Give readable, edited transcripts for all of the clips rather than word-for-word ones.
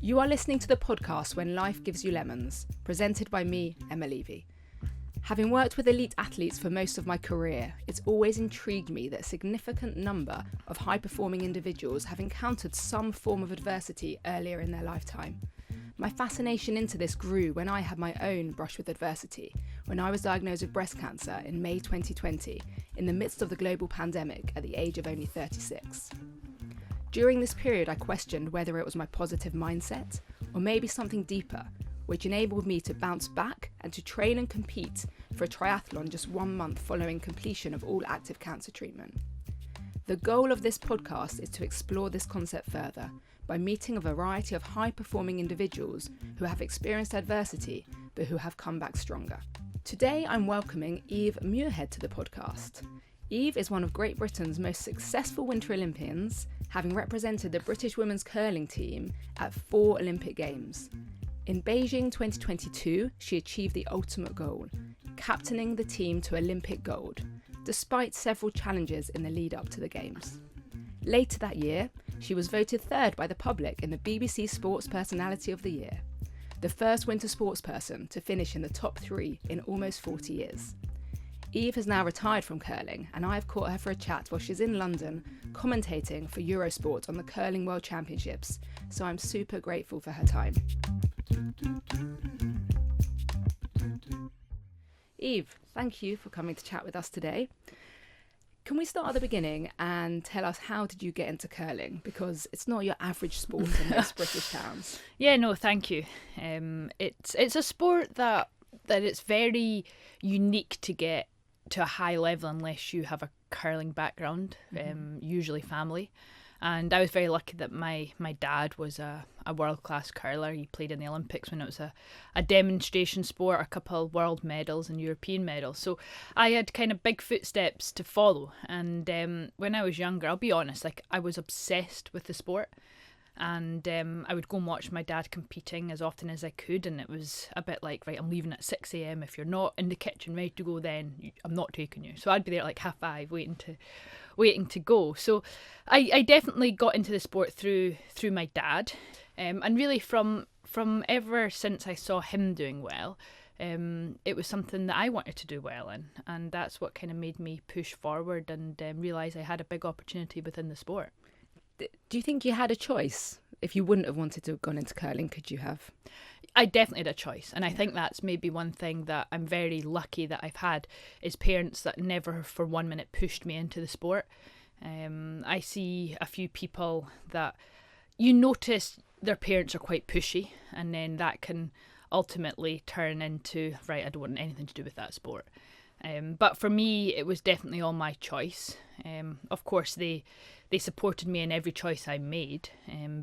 You are listening to the podcast When Life Gives You Lemons, presented by me, Emma Levy. Having worked with elite athletes for most of my career, it's always intrigued me that a significant number of high-performing individuals have encountered some form of adversity earlier in their lifetime. My fascination into this grew when I had my own brush with adversity, when I was diagnosed with breast cancer in May 2020, in the midst of the global pandemic at the age of only 36. During this period, I questioned whether it was my positive mindset, or maybe something deeper, which enabled me to bounce back and to train and compete for a triathlon just 1 month following completion of all active cancer treatment. The goal of this podcast is to explore this concept further by meeting a variety of high-performing individuals who have experienced adversity but who have come back stronger. Today I'm welcoming Eve Muirhead to the podcast. Eve is one of Great Britain's most successful Winter Olympians, having represented the British women's curling team at 4 Olympic Games. In Beijing 2022, she achieved the ultimate goal, captaining the team to Olympic gold, despite several challenges in the lead up to the Games. Later that year, she was voted third by the public in the BBC Sports Personality of the Year, the first winter sports person to finish in the top 3 in almost 40 years. Eve has now retired from curling, and I have caught her for a chat while she's in London commentating for Eurosport on the Curling World Championships, so I'm super grateful for her time. Eve, thank you for coming to chat with us today. Can we start at the beginning and tell us, how did you get into curling? Because it's not your average sport in most British towns. Yeah, no, thank you. It's a sport that it's very unique to get to a high level unless you have a curling background, usually family. And I was very lucky that my dad was a world-class curler. He played in the Olympics when it was a demonstration sport, a couple of world medals and European medals. So I had kind of big footsteps to follow. And when I was younger, I'll be honest, I was obsessed with the sport. And I would go and watch my dad competing as often as I could, and it was a bit like, right, I'm leaving at 6 a.m. If you're not in the kitchen ready to go, then I'm not taking you. So I'd be there at like 5:30 waiting to go. So I definitely got into the sport through my dad, and really from ever since I saw him doing well, it was something that I wanted to do well in, and that's what kind of made me push forward and realise I had a big opportunity within the sport. Do you think you had a choice? If you wouldn't have wanted to have gone into curling, could you have? I definitely had a choice, and I think that's maybe one thing that I'm very lucky that I've had is parents that never for 1 minute pushed me into the sport. I see a few people that you notice their parents are quite pushy, and then that can ultimately turn into, right, I don't want anything to do with that sport. But for me, it was definitely all my choice. Of course, they supported me in every choice I made,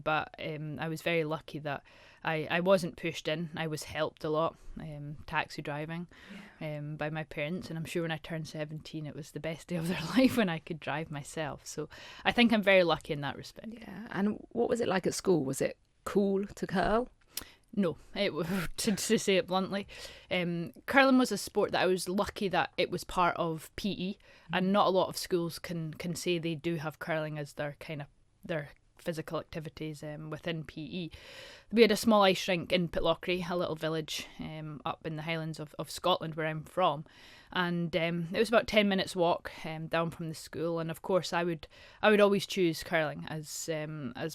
but I was very lucky that I wasn't pushed in. I was helped a lot, taxi driving, by my parents, and I'm sure when I turned 17 it was the best day of their life when I could drive myself. So I think I'm very lucky in that respect. Yeah. And what was it like at school? Was it cool to curl? No, to say it bluntly, curling was a sport that I was lucky that it was part of PE, and not a lot of schools can say they do have curling as their physical activities within PE. We had a small ice rink in Pitlochry, a little village up in the Highlands of Scotland where I'm from, and it was about 10 minutes walk down from the school, and of course I would always choose curling as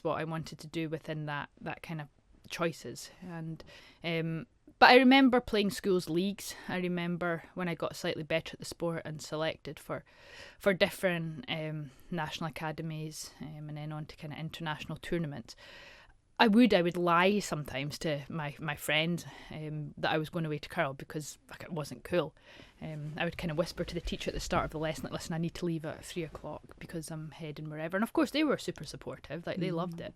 what I wanted to do within that kind of choices. And but I remember playing schools leagues. I remember when I got slightly better at the sport and selected for different national academies, and then on to kind of international tournaments. I would lie sometimes to my friends that I was going away to curl because it wasn't cool. I would kind of whisper to the teacher at the start of the lesson, like, listen, I need to leave at 3 o'clock because I'm heading wherever. And of course they were super supportive, they loved it.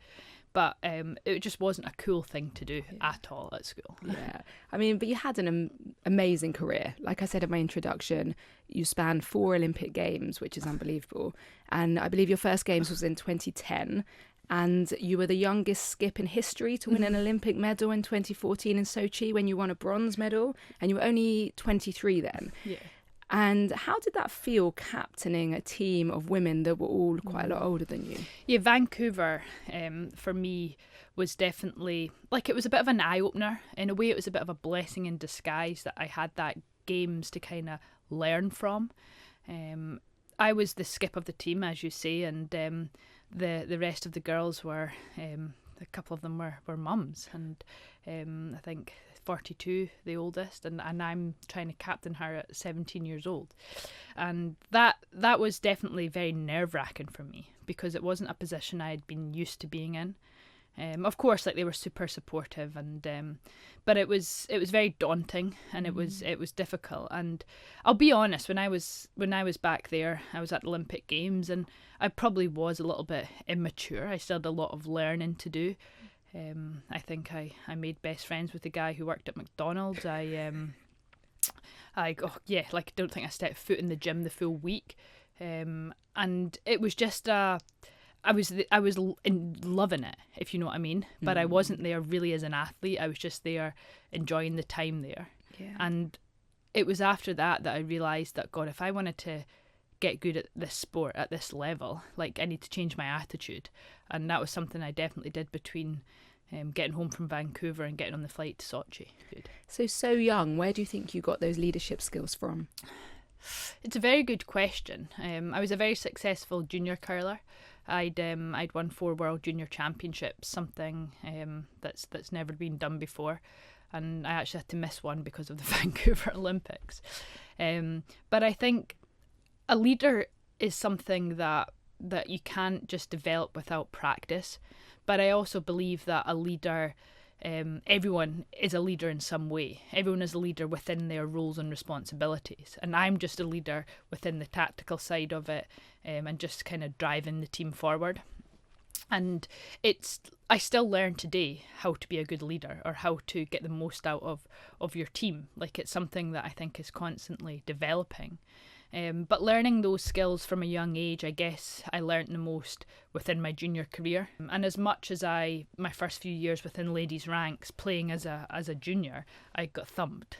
But it just wasn't a cool thing to do at all at school. Yeah. I mean, but you had an amazing career. Like I said in my introduction, you spanned 4 Olympic Games, which is unbelievable. And I believe your first Games was in 2010. And you were the youngest skip in history to win an Olympic medal in 2014 in Sochi when you won a bronze medal. And you were only 23 then. Yeah. And how did that feel, captaining a team of women that were all quite a lot older than you? Yeah, Vancouver, for me, was definitely, like, it was a bit of an eye-opener. In a way, it was a bit of a blessing in disguise that I had that games to kind of learn from. I was the skip of the team, as you say, and the rest of the girls were, a couple of them were mums, and I think 42, the oldest, and I'm trying to captain her at 17 years old. And that was definitely very nerve-wracking for me, because it wasn't a position I had been used to being in. Of course, like, they were super supportive, and but it was very daunting, and it was difficult. And I'll be honest, when I was back there, I was at the Olympic Games, and I probably was a little bit immature. I still had a lot of learning to do. I think I made best friends with the guy who worked at McDonald's. I don't think I stepped foot in the gym the full week, and it was just I was loving it, if you know what I mean. But I wasn't there really as an athlete. I was just there enjoying the time there. Yeah. And it was after that I realised that, God, if I wanted to get good at this sport at this level, like, I need to change my attitude. And that was something I definitely did between getting home from Vancouver and getting on the flight to Sochi. So young, where do you think you got those leadership skills from? It's a very good question. I was a very successful junior curler. I'd won 4 World Junior Championships, something that's never been done before, and I actually had to miss one because of the Vancouver Olympics. But I think a leader is something that you can't just develop without practice. But I also believe that a leader, everyone is a leader in some way. Everyone is a leader within their roles and responsibilities. And I'm just a leader within the tactical side of it, and just kind of driving the team forward. And I still learn today how to be a good leader, or how to get the most out of your team. Like, it's something that I think is constantly developing. But learning those skills from a young age, I guess I learnt the most within my junior career. And as much as my first few years within ladies' ranks, playing as a junior, I got thumped.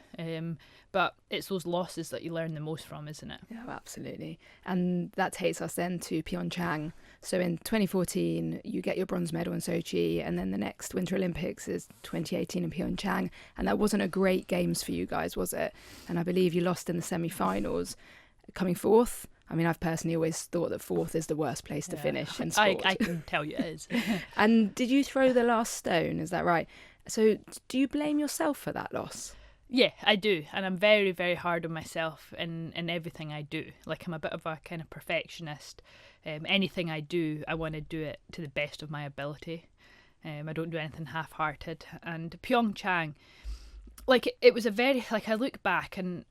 But it's those losses that you learn the most from, isn't it? Yeah, absolutely. And that takes us then to Pyeongchang. So in 2014, you get your bronze medal in Sochi, and then the next Winter Olympics is 2018 in Pyeongchang. And that wasn't a great games for you guys, was it? And I believe you lost in the semi-finals. Coming fourth, I mean, I've personally always thought that fourth is the worst place to finish in sport. I can tell you it is. And did you throw the last stone? Is that right? So do you blame yourself for that loss? Yeah, I do. And I'm very, very hard on myself in everything I do. Like, I'm a bit of a kind of perfectionist. Anything I do, I want to do it to the best of my ability. I don't do anything half-hearted. And Pyeongchang, like, it was a very, like, I look back and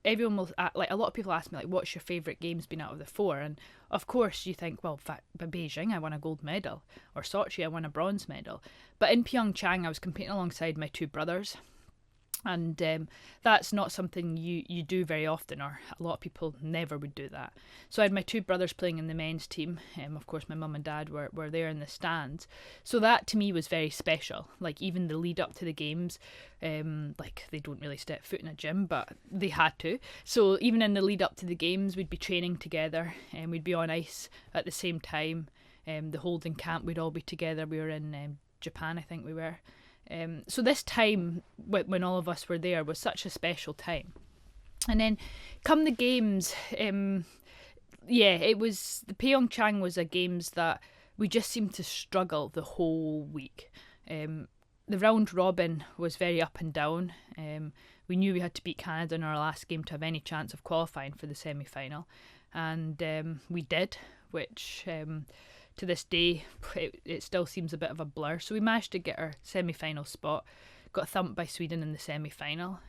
everyone will, like, a lot of people ask me, like, what's your favourite games been out of the 4? And of course you think, well, by Beijing I won a gold medal, or Sochi I won a bronze medal. But in Pyeongchang I was competing alongside my 2 brothers. And that's not something you do very often, or a lot of people never would do that. So I had my 2 brothers playing in the men's team. Of course, my mum and dad were there in the stands. So that to me was very special. Like, even the lead up to the games, like, they don't really step foot in a gym, but they had to. So even in the lead up to the games, we'd be training together, and we'd be on ice at the same time. The holding camp, we'd all be together. We were in Japan, I think we were. So this time when all of us were there was such a special time. And then come the games, it was, the Pyeongchang was a games that we just seemed to struggle the whole week. The round robin was very up and down. We knew we had to beat Canada in our last game to have any chance of qualifying for the semi-final. And we did, which to this day, it still seems a bit of a blur. So we managed to get our semi-final spot, got thumped by Sweden in the semi-final.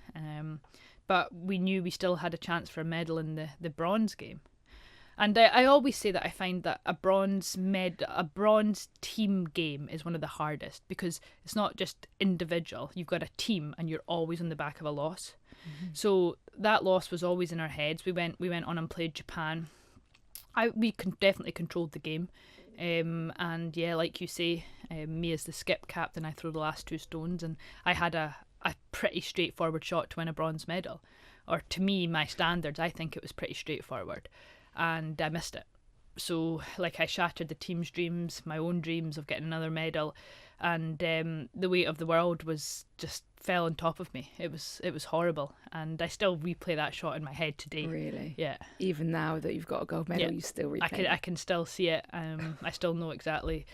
But we knew we still had a chance for a medal in the bronze game. And I always say that I find that a bronze team game is one of the hardest, because it's not just individual. You've got a team and you're always on the back of a loss. Mm-hmm. So that loss was always in our heads. We went on and played Japan. We definitely controlled the game. And yeah, like you say, me as the skip captain, I threw the last 2 stones, and I had a a pretty straightforward shot to win a bronze medal. Or to me, my standards, I think it was pretty straightforward. And I missed it. So, like, I shattered the team's dreams, my own dreams of getting another medal, and the weight of the world was just fell on top of me. It was horrible, and I still replay that shot in my head today. Really? Yeah. Even now that you've got a gold medal, you still replay I can still see it. I still know exactly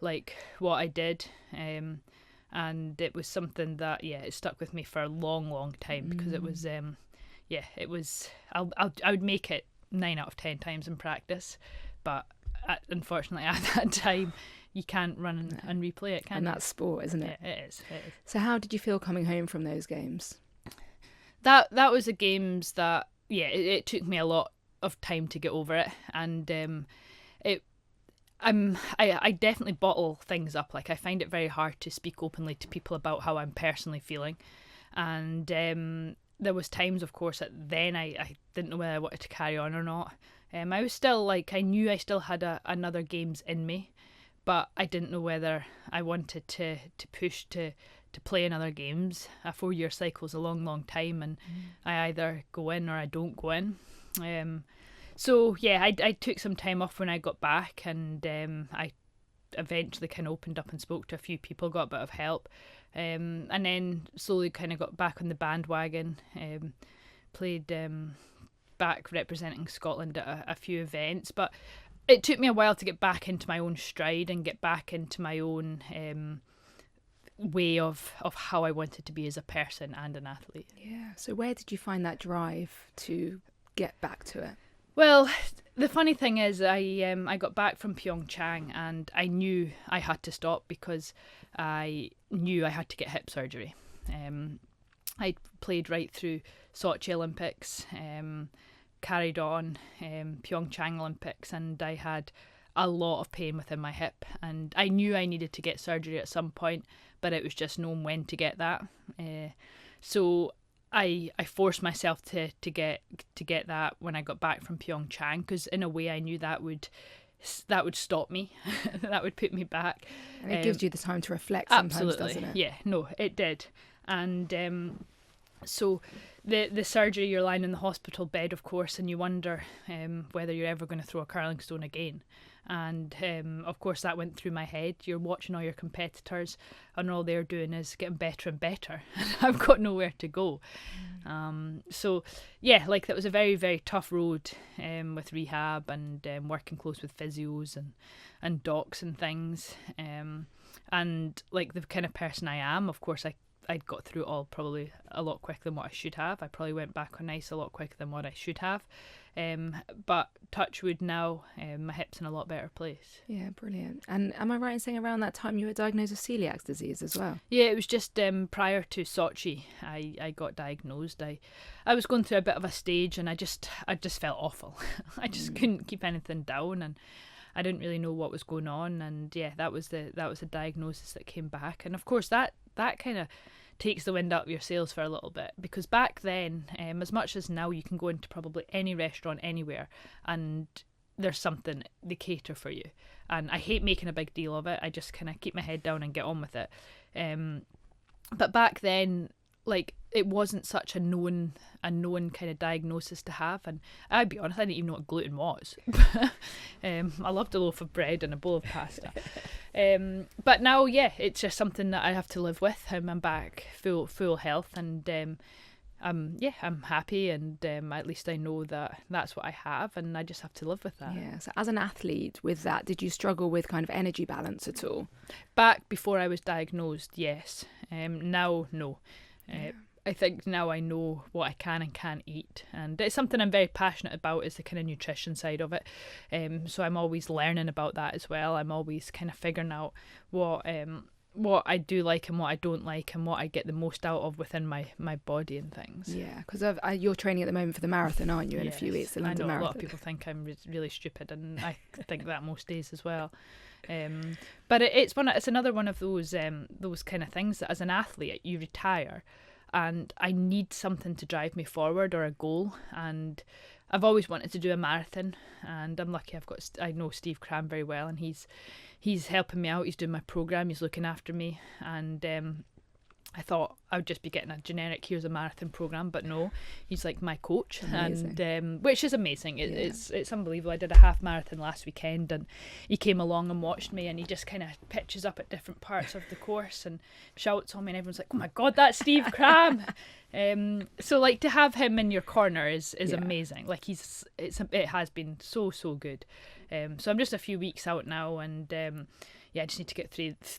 like what I did, and it was something that it stuck with me for a long time because it was it was I would make it 9 out of 10 times in practice, but unfortunately at that time you can't run and replay it, can you? And that's sport, isn't it? Yeah, it is. So how did you feel coming home from those games? That was the games that it took me a lot of time to get over it, and I definitely bottle things up. Like, I find it very hard to speak openly to people about how I'm personally feeling, and there was times, of course, that then I didn't know whether I wanted to carry on or not. I was still I knew I still had another games in me, but I didn't know whether I wanted to push to play in other games. A 4-year cycle is a long time, and I either go in or I don't go in. So I took some time off when I got back, and I eventually kind of opened up and spoke to a few people, got a bit of help, and then slowly kind of got back on the bandwagon. Played back representing Scotland at a few events, but it took me a while to get back into my own stride and get back into my own way of how I wanted to be as a person and an athlete. Yeah. So where did you find that drive to get back to it? Well, the funny thing is, I got back from Pyeongchang and I knew I had to stop because I knew I had to get hip surgery. I played right through Sochi Olympics, carried on Pyeongchang Olympics, and I had a lot of pain within my hip, and I knew I needed to get surgery at some point, but it was just knowing when to get that. So I forced myself to get that when I got back from Pyeongchang, because in a way I knew that would stop me. That would put me back. And it gives you the time to reflect sometimes, absolutely, doesn't it? Yeah, no, it did. And so the surgery, you're lying in the hospital bed, of course, and you wonder whether you're ever going to throw a curling stone again. And of course that went through my head. You're watching all your competitors and all they're doing is getting better and better. I've got nowhere to go. So that was a very, very tough road with rehab and working close with physios and docs and things. And like the kind of person I am, of course I'd got through it all probably a lot quicker than what I should have. I probably went back on ice a lot quicker than what I should have. But touch wood now, my hip's in a lot better place. Yeah, brilliant. And am I right in saying around that time you were diagnosed with celiac disease as well? Yeah, it was just prior to Sochi I got diagnosed. I was going through a bit of a stage and I just felt awful. I just couldn't keep anything down, and I didn't really know what was going on, and that was the diagnosis that came back. And of course that kind of takes the wind out of your sails for a little bit, because back then, as much as now, you can go into probably any restaurant anywhere and there's something, they cater for you. And I hate making a big deal of it. I just kind of keep my head down and get on with it. But back then, like, it wasn't such a known kind of diagnosis to have, and I'd be honest, I didn't even know what gluten was. I loved a loaf of bread and a bowl of pasta. But now, it's just something that I have to live with. I'm back full health, and I'm happy, and at least I know that that's what I have, and I just have to live with that. Yeah. So as an athlete with that, did you struggle with kind of energy balance at all? Back before I was diagnosed, yes. Now, no. I think now I know what I can and can't eat, and it's something I'm very passionate about, is the kind of nutrition side of it. So I'm always learning about that as well. I'm always kind of figuring out what I do like and what I don't like, and what I get the most out of within my body and things. Yeah, because you're training at the moment for the marathon, aren't you? In a few weeks, the London Marathon. A lot of people think I'm really stupid, and I think that most days as well. But it's another one of those kind of things that as an athlete you retire, and I need something to drive me forward, or a goal. And I've always wanted to do a marathon, and I'm lucky I know Steve Cram very well, and he's helping me out. He's doing my program, he's looking after me, and I thought I would just be getting a generic here's a marathon program, but no, he's like my coach. Amazing. And which is amazing. It's unbelievable. I did a half marathon last weekend, and he came along and watched me, and he just kind of pitches up at different parts of the course and shouts on me, and everyone's like, oh my god, that's Steve Cram. So like to have him in your corner is amazing. Like it has been so good. So I'm just a few weeks out now, and I just need to get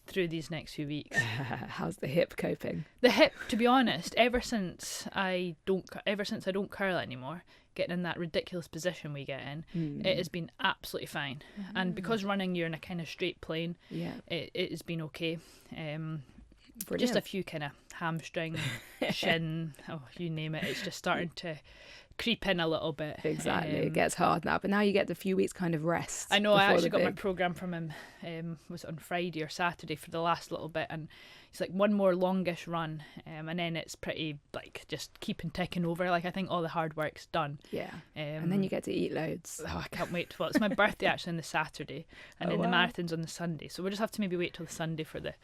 through these next few weeks. How's the hip coping? The hip, to be honest, ever since I don't curl anymore, getting in that ridiculous position we get in, it has been absolutely fine. And because running, you're in a kind of straight plane. It has been okay. Just a few kind of hamstring, shin, you name it. It's just starting to creep in a little bit. Exactly. It gets hard now, but now you get the few weeks kind of rest. I know. I actually got my programme from him, was it on Friday or Saturday for the last little bit, and it's like one more longish run, and then it's pretty like just keeping ticking over. Like I think all the hard work's done. And then you get to eat loads. I can't wait. Well, it's my birthday actually on the Saturday, and then the marathon's on the Sunday, so we'll just have to maybe wait till the Sunday for the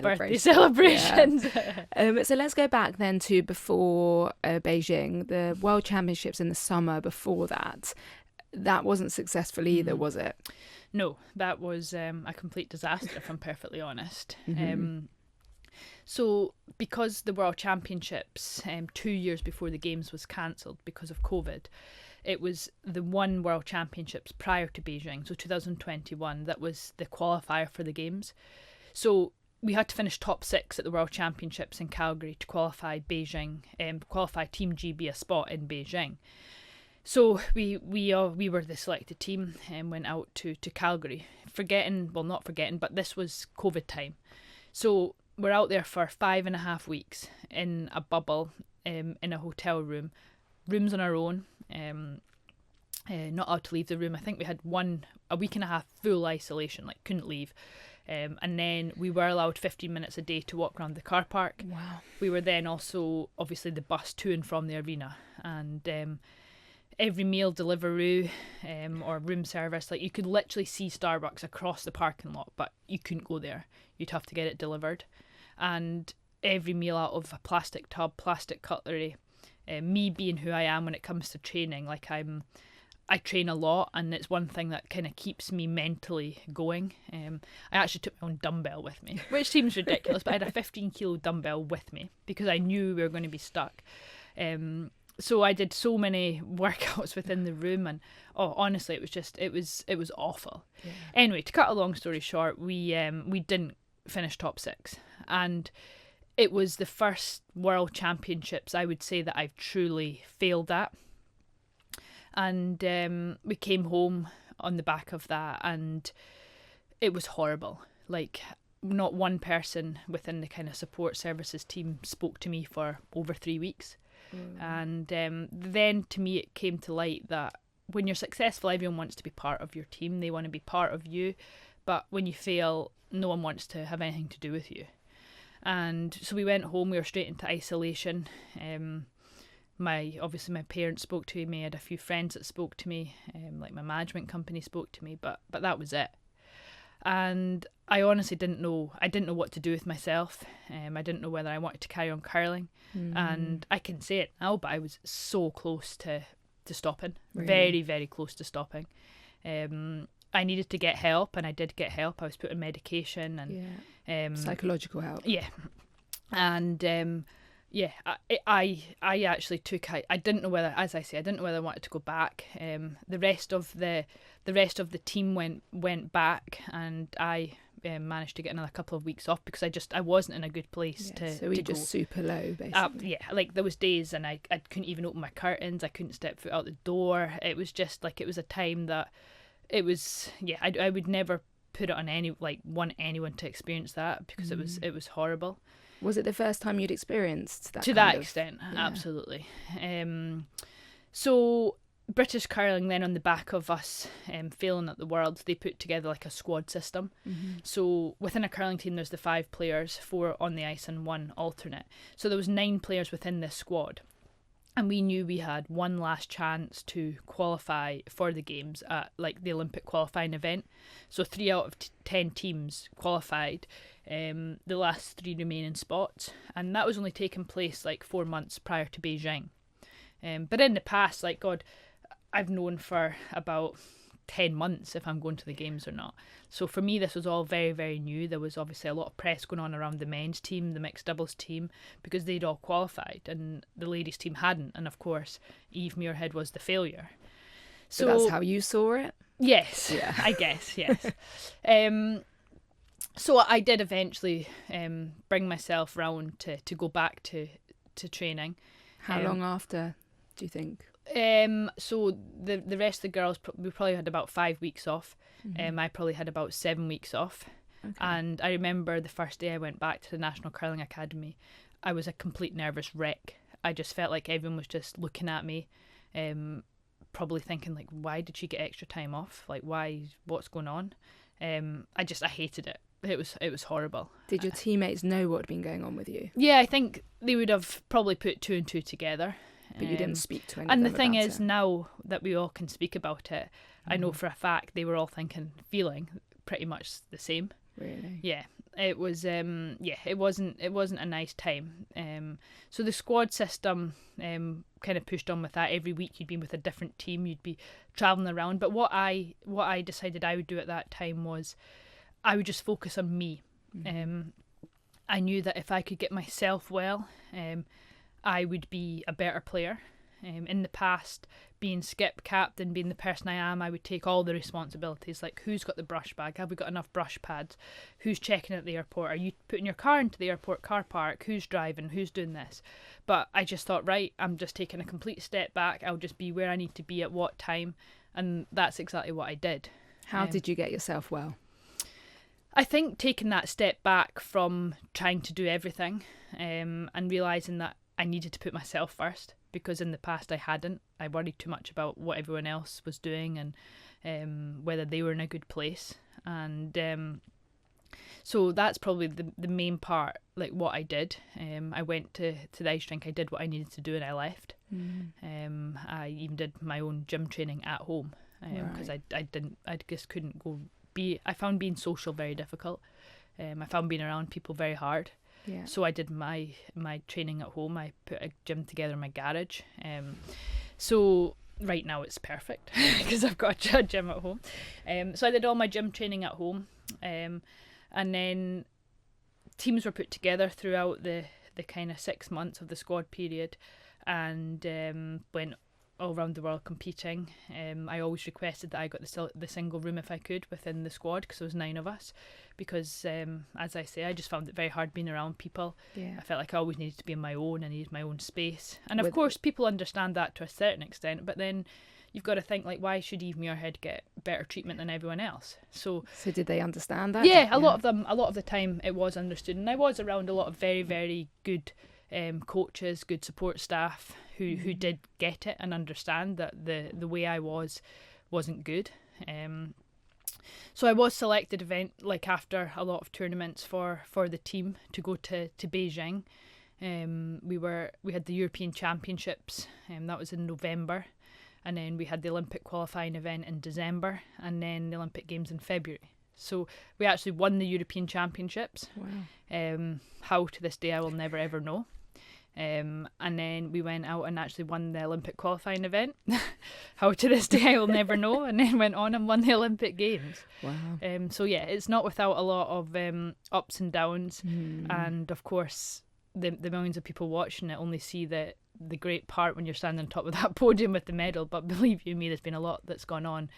birthday celebrations. So let's go back then to before Beijing, the World Championships in the summer before that. That wasn't successful either, was it? No, that was a complete disaster, if I'm perfectly honest. So because the World Championships 2 years before the Games was cancelled because of COVID, it was the one World Championships prior to Beijing, so 2021, that was the qualifier for the Games. So we had to finish top 6 at the World Championships in Calgary to qualify Beijing, qualify Team GB a spot in Beijing. So we were the selected team and went out to Calgary, not forgetting, but this was COVID time. So we're out there for 5.5 weeks in a bubble, in a hotel room, rooms on our own, not allowed to leave the room. I think we had a week and a half full isolation, like couldn't leave. And then we were allowed 15 minutes a day to walk around the car park. Wow. We were then also, obviously, the bus to and from the arena. And every meal delivery or room service, like you could literally see Starbucks across the parking lot, but you couldn't go there. You'd have to get it delivered. And every meal out of a plastic tub, plastic cutlery. Me being who I am when it comes to training, like I train a lot, and it's one thing that kind of keeps me mentally going. I actually took my own dumbbell with me, which seems ridiculous, but I had a 15-kilo dumbbell with me because I knew we were going to be stuck. So I did so many workouts within the room, and honestly, it was awful. Yeah. Anyway, to cut a long story short, we didn't finish top 6, and it was the first World Championships I would say that I've truly failed at. And we came home on the back of that, and it was horrible. Like, not one person within the kind of support services team spoke to me for over 3 weeks. And then to me it came to light that when you're successful, everyone wants to be part of your team. They want to be part of you. But when you fail, no one wants to have anything to do with you. And so we went home. We were straight into isolation. My parents spoke to me. I had a few friends that spoke to me. Like my management company spoke to me. But that was it. And I honestly didn't know. I didn't know what to do with myself. I didn't know whether I wanted to carry on curling. And I can say it now, but I was so close to stopping. Really? Very, very close to stopping. I needed to get help, and I did get help. I was put on medication and psychological help. Yeah, and I actually took. I didn't know whether, as I say, I didn't know whether I wanted to go back. The rest of the team went back, and I managed to get another couple of weeks off because I wasn't in a good place to. So we just super low, basically. Like there was days, and I couldn't even open my curtains. I couldn't step foot out the door. It was just like it was a time that. It was I would never put it on want anyone to experience that because it was horrible. Was it the first time you'd experienced that? To that extent, absolutely. So British curling then on the back of us failing at the Worlds, they put together like a squad system. So within a curling team, there's the 5 players, 4 on the ice and 1 alternate. So there was 9 players within this squad. And we knew we had one last chance to qualify for the games at like the Olympic qualifying event. So 3 out of 10 teams qualified, the last 3 remaining spots. And that was only taking place like 4 months prior to Beijing. But in the past, like God, I've known for about 10 months if I'm going to the games or not. So for me, this was all very, very new. There was obviously a lot of press going on around the men's team, the mixed doubles team, because they'd all qualified and the ladies team hadn't. And of course, Eve Muirhead was the failure. So that's how you saw it? Yes, yeah. I guess, yes. So I did eventually bring myself round to go back to training. How long after, do you think? So the rest of the girls, we probably had about 5 weeks off. Mm-hmm. I probably had about 7 weeks off. Okay. And I remember the first day I went back to the National Curling Academy, I was a complete nervous wreck. I just felt like everyone was just looking at me, probably thinking like, why did she get extra time off? Like, why? What's going on? I hated it. It was horrible. Did your teammates know what had been going on with you? Yeah, I think they would have probably put 2 and 2 together. But you didn't speak to anyone. And the thing is, now that we all can speak about it, I know for a fact they were all feeling pretty much the same. Really? Yeah, it was. It wasn't a nice time. So the squad system kind of pushed on with that. Every week you'd be with a different team. You'd be traveling around. But what I decided I would do at that time was, I would just focus on me. Mm-hmm. I knew that if I could get myself well, I would be a better player. In the past, being skip captain, being the person I am, I would take all the responsibilities, like who's got the brush bag, have we got enough brush pads, who's checking at the airport, are you putting your car into the airport car park, who's driving, who's doing this. But I just thought, right, I'm just taking a complete step back, I'll just be where I need to be at what time, and that's exactly what I did. How did you get yourself well? I think taking that step back from trying to do everything, and realising that I needed to put myself first, because in the past I hadn't. I worried too much about what everyone else was doing and whether they were in a good place. And so that's probably the main part, like what I did. I went to the ice rink, I did what I needed to do, and I left. I even did my own gym training at home, because I just couldn't go I found being social very difficult. I found being around people very hard. Yeah. So I did my training at home. I put a gym together in my garage. So right now it's perfect because I've got a gym at home. So I did all my gym training at home. And then teams were put together throughout the kind of 6 months of the squad period, and went all around the world competing. I always requested that I got the single room if I could within the squad, because there was 9 of us, because as I say, I just found it very hard being around people. I felt like I always needed to be on my own. I needed my own space, and of course people understand that to a certain extent, but then you've got to think, like, why should Eve Muirhead get better treatment than everyone else? So did they understand that? Yeah, a lot of the time it was understood, and I was around a lot of very, very good coaches, good support staff who did get it and understand that the way I wasn't good. So I was selected after a lot of tournaments for the team to go to Beijing. We had the European Championships, that was in November, and then we had the Olympic qualifying event in December, and then the Olympic Games in February. So we actually won the European Championships. Wow. How to this day I will never ever know. And then we went out and actually won the Olympic qualifying event. How to this day I will never know. And then went on and won the Olympic Games. Wow. So yeah, it's not without a lot of ups and downs. And of course, the millions of people watching it only see the great part when you're standing on top of that podium with the medal. But believe you me, there's been a lot that's gone on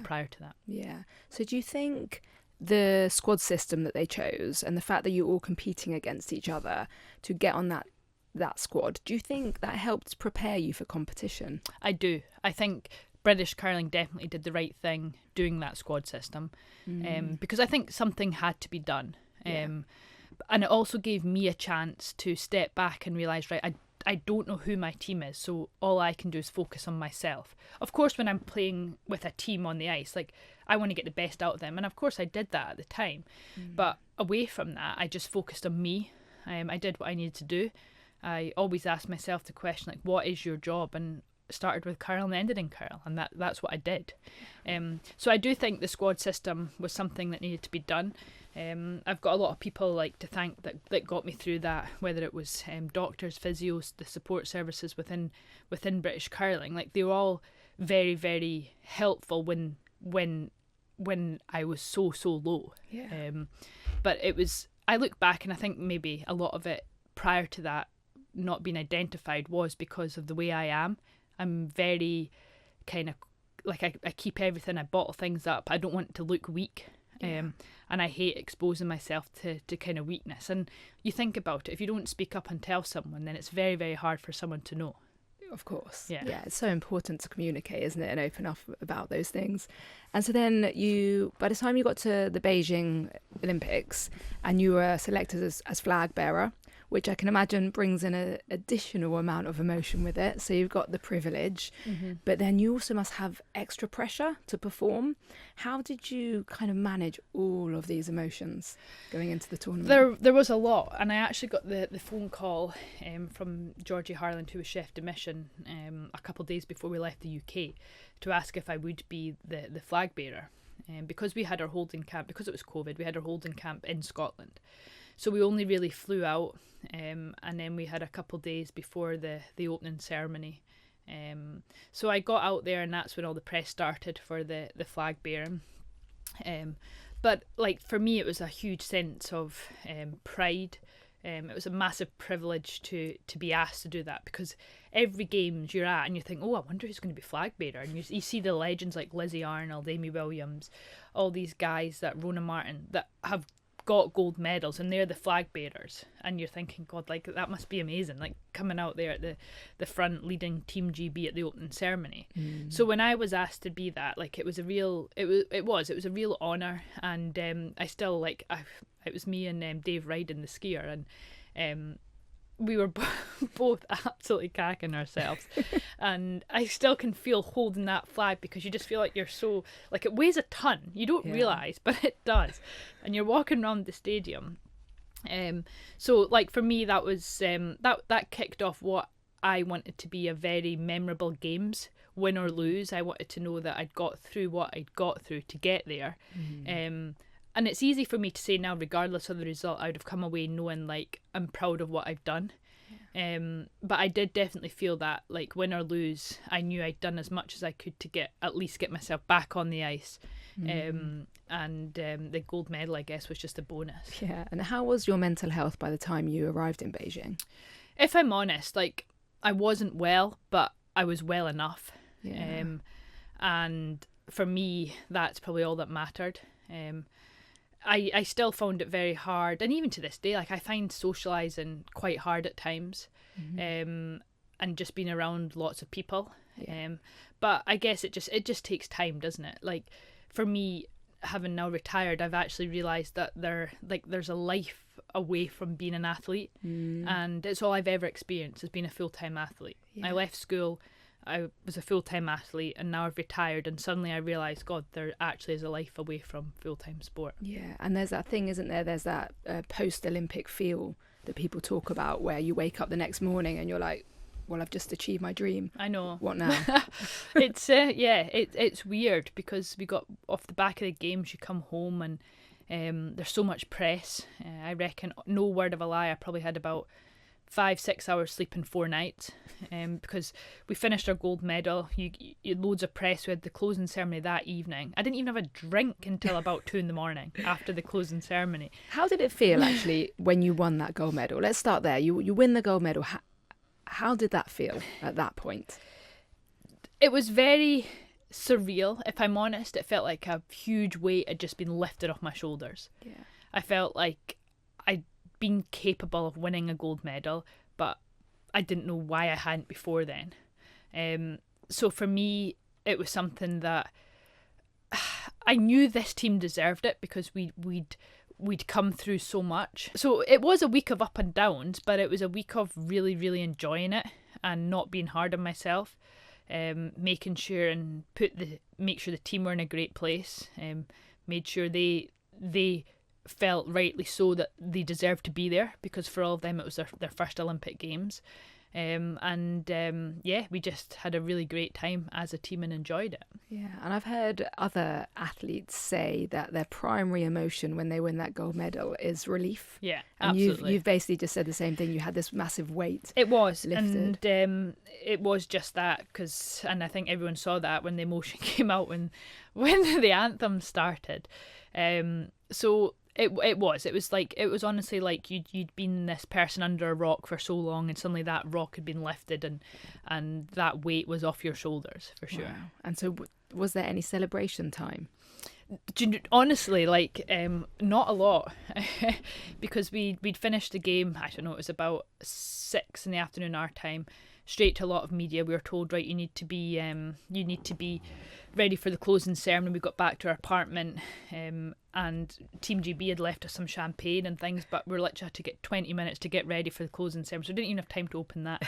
prior to that. Yeah. So do you think the squad system that they chose and the fact that you're all competing against each other to get on that squad, do you think that helped prepare you for competition? I do. I think British curling definitely did the right thing doing that squad system, because I think something had to be done. And it also gave me a chance to step back and realise, right, I don't know who my team is, so all I can do is focus on myself. Of course, when I'm playing with a team on the ice, like, I want to get the best out of them, and of course I did that at the time. But away from that, I just focused on me. I did what I needed to do, I always asked myself the question, like, what is your job? And started with curl and ended in curl, and that's what I did. So I do think the squad system was something that needed to be done. I've got a lot of people like to thank that got me through that, whether it was doctors, physios, the support services within British curling. Like, they were all very, very helpful when I was so low. Yeah. But it was, I look back and I think maybe a lot of it prior to that not being identified was because of the way I am. I'm very kind of like, I keep everything, I bottle things up. I don't want it to look weak. And I hate exposing myself to kind of weakness. And you think about it, if you don't speak up and tell someone, then it's very, very hard for someone to know. Of course. Yeah. It's so important to communicate, isn't it, and open up about those things. And so then by the time you got to the Beijing Olympics and you were selected as flag bearer, which I can imagine brings in an additional amount of emotion with it. So you've got the privilege, but then you also must have extra pressure to perform. How did you kind of manage all of these emotions going into the tournament? There was a lot, and I actually got the phone call from Georgie Harland, who was chef de mission, a couple of days before we left the UK, to ask if I would be the flag bearer. Because we had our holding camp, because it was COVID, we had our holding camp in Scotland. So we only really flew out, and then we had a couple of days before the opening ceremony. So I got out there, and that's when all the press started for the flag bearing. But like, for me, it was a huge sense of pride. It was a massive privilege to be asked to do that, because every games you're at and you think, oh, I wonder who's going to be flag bearer, and you see the legends like Lizzie Arnold, Amy Williams, all these guys, that Rona Martin, that have got gold medals, and they're the flag bearers, and you're thinking, God, like, that must be amazing, like coming out there at the front leading Team GB at the opening ceremony. So when I was asked to be that, like, it was a real honour, and I still, like, it was me and Dave Ryden, the skier, and we were both absolutely cacking ourselves. And I still can feel holding that flag, because you just feel like you're so, like, it weighs a ton. You don't realise, but it does. And you're walking around the stadium. So, like, for me, that was that kicked off what I wanted to be a very memorable games, win or lose. I wanted to know that I'd got through what I'd got through to get there. And it's easy for me to say now, regardless of the result, I would have come away knowing, like, I'm proud of what I've done. But I did definitely feel that, like, win or lose, I knew I'd done as much as I could to at least get myself back on the ice. And the gold medal, I guess, was just a bonus. Yeah. And how was your mental health by the time you arrived in Beijing? If I'm honest, like, I wasn't well, but I was well enough. And for me, that's probably all that mattered. I still found it very hard, and even to this day, like, I find socialising quite hard at times, and just being around lots of people. But I guess it just takes time, doesn't it? Like, for me, having now retired, I've actually realised that there's a life away from being an athlete, and it's all I've ever experienced, has been a full-time athlete. I left school, I was a full-time athlete, and now I've retired, and suddenly I realised, God, there actually is a life away from full-time sport. Yeah, and there's that thing, isn't there? There's that post-Olympic feel that people talk about, where you wake up the next morning and you're like, well, I've just achieved my dream. I know. What now? It's it's weird, because we got off the back of the games, you come home and there's so much press. I reckon, no word of a lie, I probably had about 5-6 hours sleep in 4 nights, because we finished our gold medal. You loads of press. We had the closing ceremony that evening. I didn't even have a drink until about 2 a.m. after the closing ceremony. How did it feel, actually, when you won that gold medal? Let's start there. You win the gold medal. How did that feel at that point? It was very surreal, if I'm honest. It felt like a huge weight had just been lifted off my shoulders. Yeah. I felt like I'd been capable of winning a gold medal, but I didn't know why I hadn't before then. So for me, it was something that I knew this team deserved it, because we'd come through so much. So it was a week of up and downs, but it was a week of really, really enjoying it and not being hard on myself. Making sure and make sure the team were in a great place. Made sure they felt rightly so that they deserved to be there, because for all of them it was their first Olympic Games. We just had a really great time as a team and enjoyed it. Yeah, and I've heard other athletes say that their primary emotion when they win that gold medal is relief. Yeah, and absolutely. you've basically just said the same thing. You had this massive weight. It was lifted. And it was just that, and I think everyone saw that when the emotion came out when the anthem started. It was honestly like you'd been this person under a rock for so long, and suddenly that rock had been lifted, and that weight was off your shoulders for sure. Wow. And so was there any celebration time? Honestly, not a lot, because we'd finished the game. I don't know, it was about 6 in the afternoon our time. Straight to a lot of media. We were told, right, you need to be ready for the closing ceremony. We got back to our apartment, and Team GB had left us some champagne and things, but we literally had to get 20 minutes to get ready for the closing ceremony, so we didn't even have time to open that.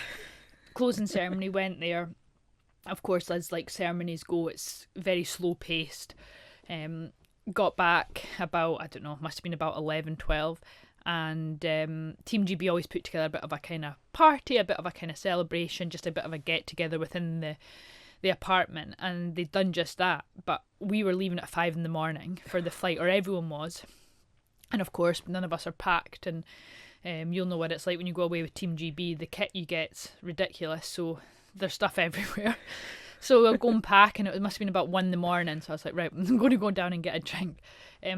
Closing ceremony, went there. Of course, as ceremonies go, it's very slow paced. Got back about, I don't know, must have been about 11, 12. And Team GB always put together a bit of a kind of party, a bit of a kind of celebration, just a bit of a get together within the apartment, and they'd done just that. But we were leaving at 5 a.m. for the flight, or everyone was, and of course none of us are packed, and you'll know what it's like when you go away with Team GB. The kit you get's ridiculous, so there's stuff everywhere. So I'll go and pack, and it must have been about 1 a.m. So I was like, right, I'm going to go down and get a drink.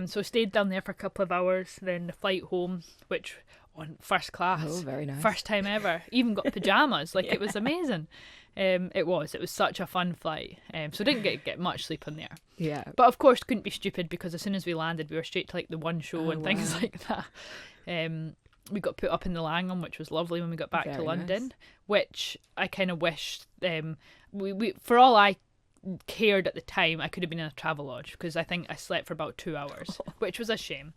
So I stayed down there for a couple of hours. Then the flight home, which on first class, Oh, very nice. first time ever. Even got pajamas, It was amazing. It was such a fun flight. So I didn't get much sleep on there. Yeah. But of course, couldn't be stupid, because as soon as we landed, we were straight to the one show and things wow. like that. We got put up in the Langham, which was lovely when we got back to Very London, nice. which I kind of wished. We for all I cared at the time, I could have been in a Travelodge, because I think I slept for about 2 hours, which was a shame.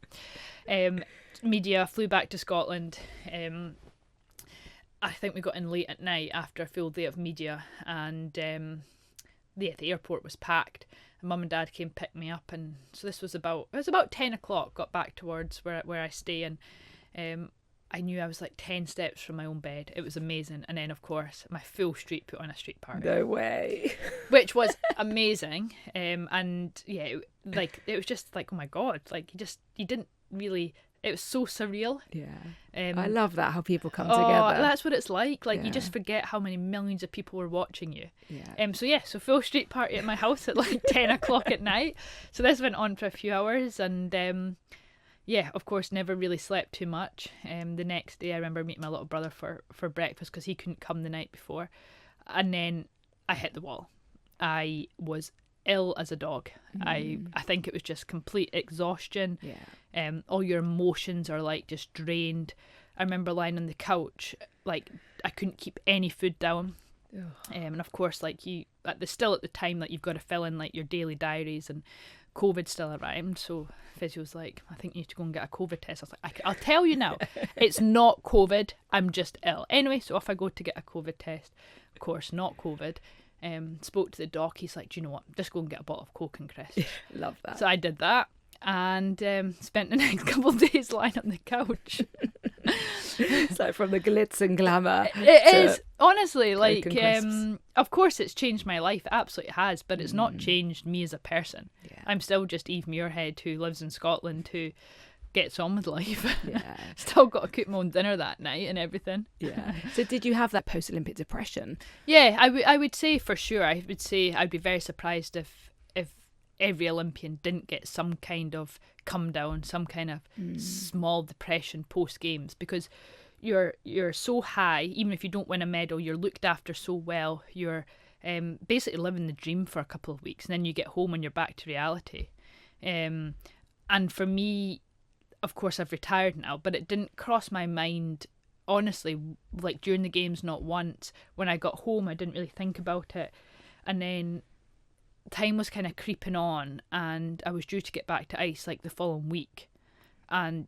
Media flew back to Scotland. I think we got in late at night after a full day of media, and the airport was packed. And Mum and Dad came pick me up, and so it was about 10 o'clock. Got back towards where I stay, and I knew I was 10 steps from my own bed. It was amazing. And then, of course, my full street put on a street party. No way. Which was amazing. And yeah, it was just oh my God, you didn't really, it was so surreal. Yeah. I love that, how people come together. That's what it's like. Yeah. You just forget how many millions of people were watching you. Yeah. So full street party at my house at 10 o'clock at night. So this went on for a few hours, and yeah, of course, never really slept too much. The next day, I remember meeting my little brother for breakfast, because he couldn't come the night before. And then I hit the wall. I was ill as a dog. I think it was just complete exhaustion. Yeah. All your emotions are just drained. I remember lying on the couch, I couldn't keep any food down. And of course, still at the time, you've got to fill in your daily diaries, and COVID still around, so physio was like, I think you need to go and get a COVID test. I was like, I'll tell you now, it's not COVID, I'm just ill. Anyway, so off I go to get a COVID test. Of course, not COVID. Spoke to the doc, he's like, do you know what, just go and get a bottle of Coke and crisps. Love that. So I did that, and spent the next couple of days lying on the couch. It's from the glitz and glamour. It is, honestly, Coke and crisps. of course it's changed my life, it absolutely has, but it's not changed me as a person. Yeah. I'm still just Eve Muirhead, who lives in Scotland, who gets on with life. Yeah. Still got to cook my own dinner that night and everything. Yeah. So did you have that post-Olympic depression? Yeah, I would say for sure. I would say I'd be very surprised if every Olympian didn't get some kind of come down, some kind of small depression post games, because you're so high. Even if you don't win a medal, you're looked after so well. You're basically living the dream for a couple of weeks, and then you get home and you're back to reality. And for me, of course, I've retired now, but it didn't cross my mind, honestly, during the games, not once. When I got home, I didn't really think about it. And then time was kind of creeping on, and I was due to get back to ice the following week. And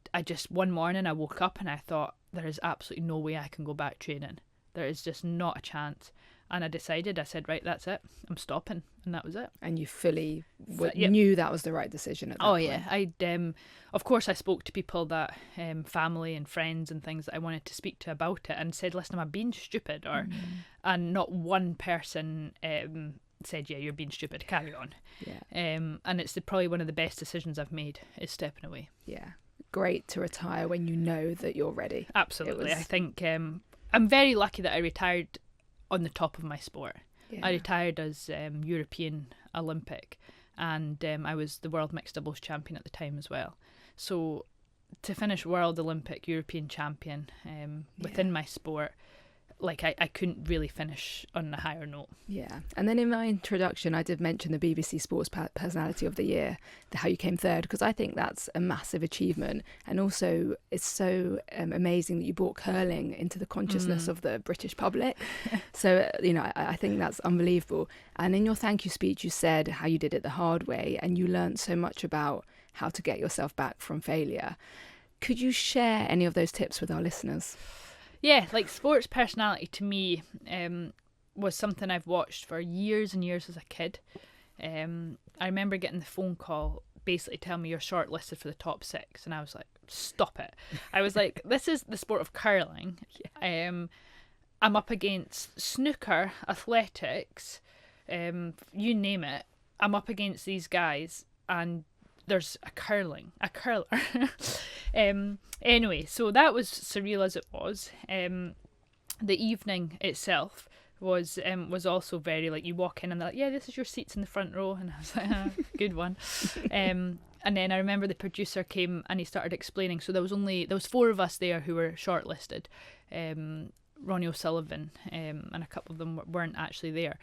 one morning I woke up and I thought, there is absolutely no way I can go back training. There is just not a chance. And I said, right, that's it. I'm stopping. And that was it. And you fully knew that was the right decision at that point. Yeah. Of course, I spoke to people that, family and friends and things that I wanted to speak to about it, and said, listen, am I being stupid? And not one person said, yeah, you're being stupid, carry on. Yeah. And it's probably one of the best decisions I've made, is stepping away. Yeah. Great to retire when you know that you're ready. Absolutely. I think I'm very lucky that I retired on the top of my sport. Yeah. I retired as European Olympic, and I was the world mixed doubles champion at the time as well. So to finish world Olympic European champion within my sport, like I couldn't really finish on a higher note. Yeah. And then in my introduction, I did mention the BBC Sports Personality of the Year, how you came third, because I think that's a massive achievement. And also it's so amazing that you brought curling into the consciousness of the British public. So, I think that's unbelievable. And in your thank you speech, you said how you did it the hard way, and you learned so much about how to get yourself back from failure. Could you share any of those tips with our listeners? Yeah, like sports personality to me was something I've watched for years and years as a kid. I remember getting the phone call basically telling me you're shortlisted for the top 6, and I was like, stop it. I was like, this is the sport of curling. I'm up against snooker, athletics, you name it. I'm up against these guys, and there's a curler. Anyway, so that was surreal as it was. The evening itself was also very, like, you walk in and they're like, yeah, this is your seats in the front row, and I was like, good one. And then I remember the producer came and he started explaining. So there was 4 of us there who were shortlisted. Ronnie O'Sullivan and a couple of them weren't actually there.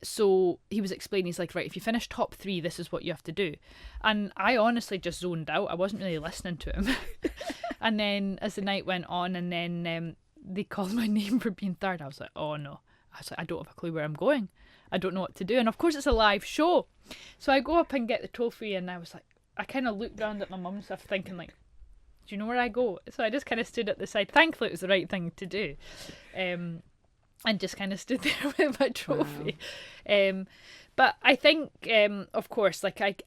So he was explaining, he's like, right, if you finish top 3, this is what you have to do. And I honestly just zoned out. I wasn't really listening to him. And then as the night went on, and then they called my name for being third, I was like, oh no. I was like, I don't have a clue where I'm going. I don't know what to do. And of course it's a live show. So I go up and get the trophy, and I was like, I kind of looked around at my mum and stuff thinking, like, do you know where I go? So I just kind of stood at the side. Thankfully it was the right thing to do. And just kind of stood there with my trophy. Wow. But I think, of course, like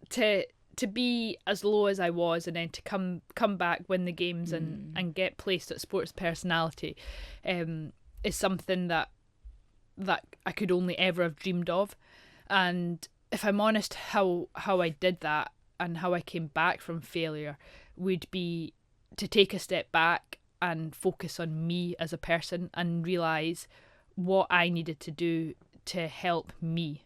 to be as low as I was, and then to come back, win the games, and get placed at sports personality, is something that I could only ever have dreamed of. And if I'm honest, how I did that and how I came back from failure would be to take a step back and focus on me as a person and realise what I needed to do to help me.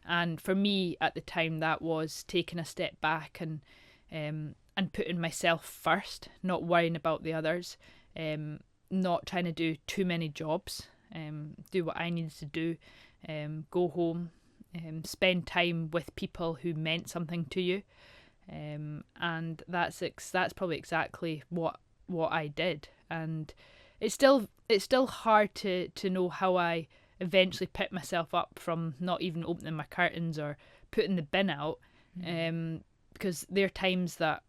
And for me at the time, that was taking a step back and putting myself first, not worrying about the others, not trying to do too many jobs, do what I needed to do, go home, spend time with people who meant something to you. And that's probably exactly what I did. And it's still hard to know how I eventually picked myself up from not even opening my curtains or putting the bin out, because there are times that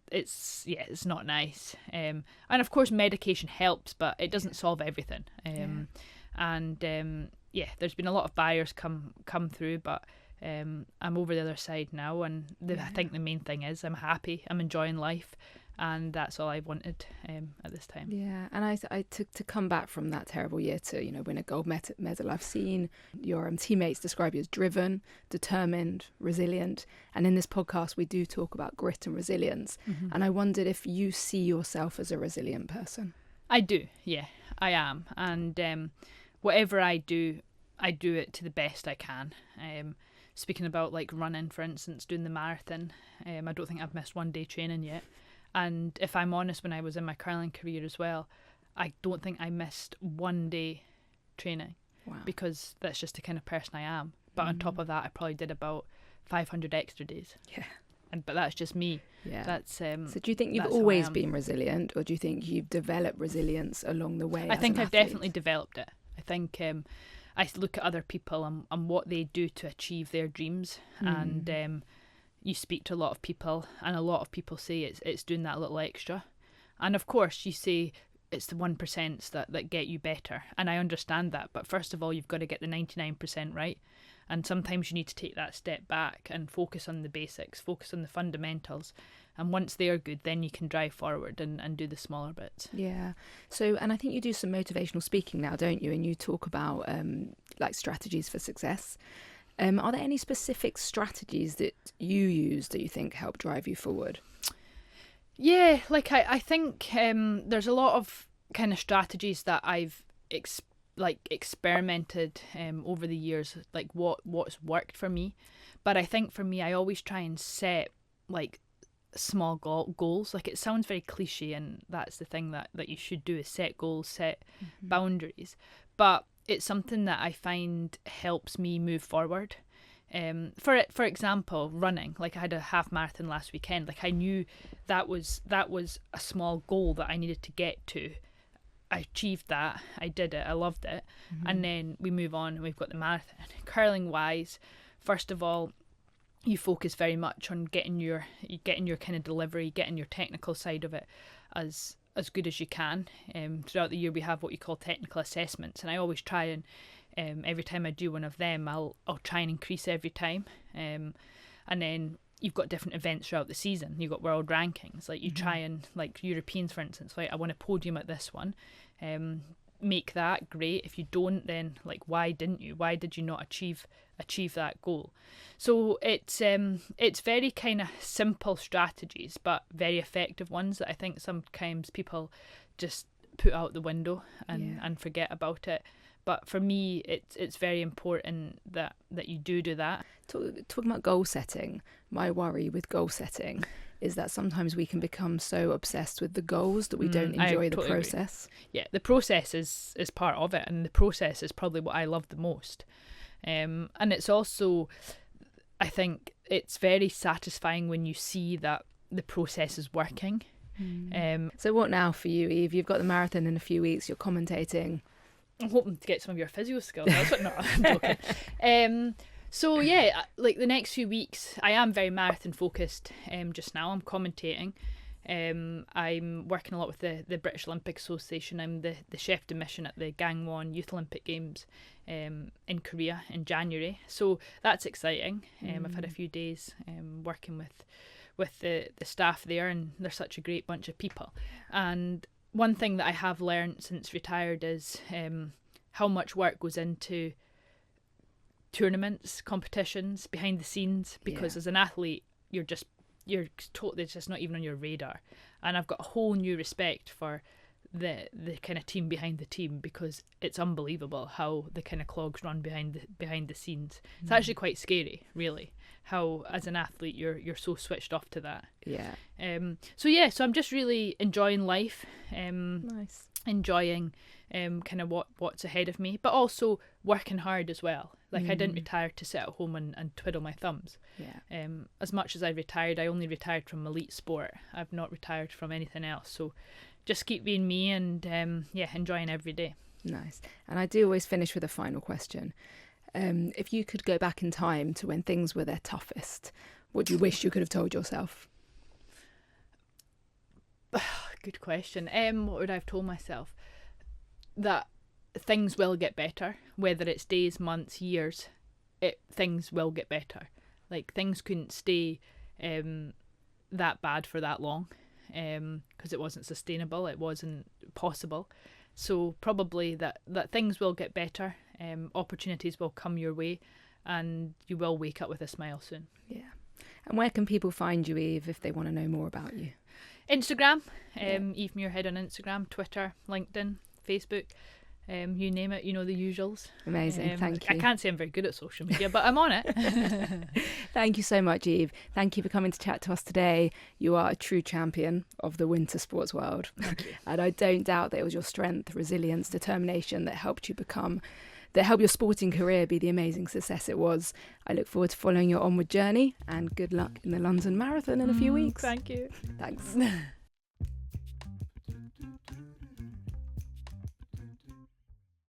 it's not nice. And of course medication helps, but it doesn't solve everything. And there's been a lot of barriers come through, but I'm over the other side now, and I think the main thing is I'm happy, I'm enjoying life, and that's all I wanted at this time. Yeah, and I to come back from that terrible year to win a gold medal. I've seen your teammates describe you as driven, determined, resilient, and in this podcast we do talk about grit and resilience. And I wondered if you see yourself as a resilient person. I do, yeah, I am, and whatever I do it to the best I can. Speaking about like running, for instance, doing the marathon, I don't think I've missed one day training yet. And if I'm honest, when I was in my curling career as well, I don't think I missed one day training. Wow. Because that's just the kind of person I am. But on top of that, I probably did about 500 extra days. Yeah. But that's just me. Yeah. That's so do you think you've always been resilient, or do you think you've developed resilience along the way? I think I've definitely developed it. I think I look at other people and what they do to achieve their dreams, and you speak to a lot of people, and a lot of people say it's doing that little extra. And of course you say it's the 1% that get you better. And I understand that. But first of all, you've got to get the 99% right. And sometimes you need to take that step back and focus on the basics, focus on the fundamentals. And once they're good, then you can drive forward and do the smaller bits. Yeah. So, and I think you do some motivational speaking now, don't you? And you talk about like strategies for success. Are there any specific strategies that you use that you think help drive you forward? Yeah, like I think there's a lot of kind of strategies that I've experimented over the years, like what's worked for me. But I think for me, I always try and set like small goals. Like, it sounds very cliche, and that's the thing that you should do, is set goals, set boundaries. But it's something that I find helps me move forward. For example, running. Like, I had a half marathon last weekend. Like, I knew that was a small goal that I needed to get to. I achieved that. I did it. I loved it. And then we move on and we've got the marathon. Curling wise, first of all, you focus very much on getting your kind of delivery, getting your technical side of it as good as you can. Throughout the year we have what you call technical assessments, and I always try and every time I do one of them, I'll try and increase every time. And then you've got different events throughout the season. You've got world rankings. Like, you try and, like, Europeans, for instance, like, I want a podium at this one. Make that great. If you don't, then, like, why didn't you? Why did you not achieve that goal? So it's very kind of simple strategies, but very effective ones that I think sometimes people just put out the window and forget about it. But for me, it's very important that you do that. Talking about goal setting, my worry with goal setting is that sometimes we can become so obsessed with the goals that we don't enjoy the process. Agree. Yeah, the process is part of it, and the process is probably what I love the most. And it's also, I think, it's very satisfying when you see that the process is working. So what now for you, Eve? You've got the marathon in a few weeks, you're commentating. I'm hoping to get some of your physio skills. That's what, no, I'm joking. So yeah, like the next few weeks, I am very marathon focused. Just now, I'm commentating. I'm working a lot with the British Olympic Association. I'm the chef de mission at the Gangwon Youth Olympic Games in Korea in January. So that's exciting. I've had a few days working with the staff there, and they're such a great bunch of people. And one thing that I have learned since retired is how much work goes into tournaments, competitions, behind the scenes, because as an athlete, you're totally, it's just not even on your radar. And I've got a whole new respect for the kind of team behind the team, because it's unbelievable how the kind of clogs run behind the scenes. It's actually quite scary, really, how as an athlete you're so switched off to that. So I'm just really enjoying life. Nice. Enjoying kind of what's ahead of me, but also working hard as well. Like, I didn't retire to sit at home and twiddle my thumbs. As much as I retired, I only retired from elite sport. I've not retired from anything else. So just keep being me and enjoying every day. Nice. And I do always finish with a final question. If you could go back in time to when things were their toughest, what do you wish you could have told yourself? Good question. What would I have told myself? That things will get better, whether it's days, months, years. Things will get better. Like, things couldn't stay that bad for that long, because it wasn't sustainable. It wasn't possible. So probably that things will get better. Opportunities will come your way, and you will wake up with a smile soon. Yeah. And where can people find you, Eve, if they want to know more about you? Instagram, Eve Muirhead on Instagram, Twitter, LinkedIn, Facebook, you name it, the usuals. Amazing, thank you. I can't say I'm very good at social media, but I'm on it. Thank you so much, Eve. Thank you for coming to chat to us today. You are a true champion of the winter sports world. Thank you. And I don't doubt that it was your strength, resilience, determination that helped your sporting career be the amazing success it was. I look forward to following your onward journey, and good luck in the London Marathon in a few weeks. Thank you. Thanks.